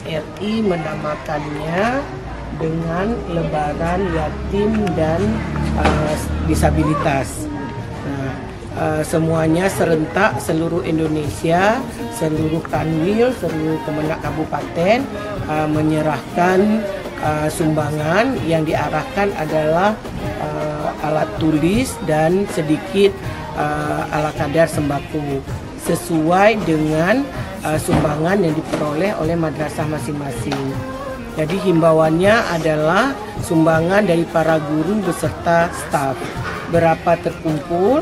RI menamakannya dengan Lebaran Yatim dan Disabilitas. Nah, semuanya serentak seluruh Indonesia, seluruh kanwil, seluruh kemenak kabupaten menyerahkan sumbangan yang diarahkan adalah alat tulis dan sedikit ala kadar sembako sesuai dengan sumbangan yang diperoleh oleh madrasah masing-masing. Jadi himbauannya adalah sumbangan dari para guru beserta staf. Berapa terkumpul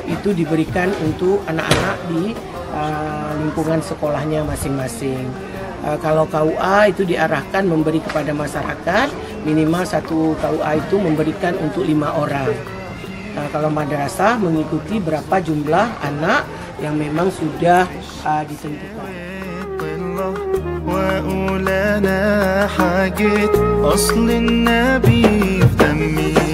itu diberikan untuk anak-anak di lingkungan sekolahnya masing-masing. Kalau KUA itu diarahkan memberi kepada masyarakat, minimal satu KUA itu memberikan untuk 5 orang. Kalau madrasah mengikuti berapa jumlah anak yang memang sudah ditentukan. وأولانا حاجة أصل النبي في دمي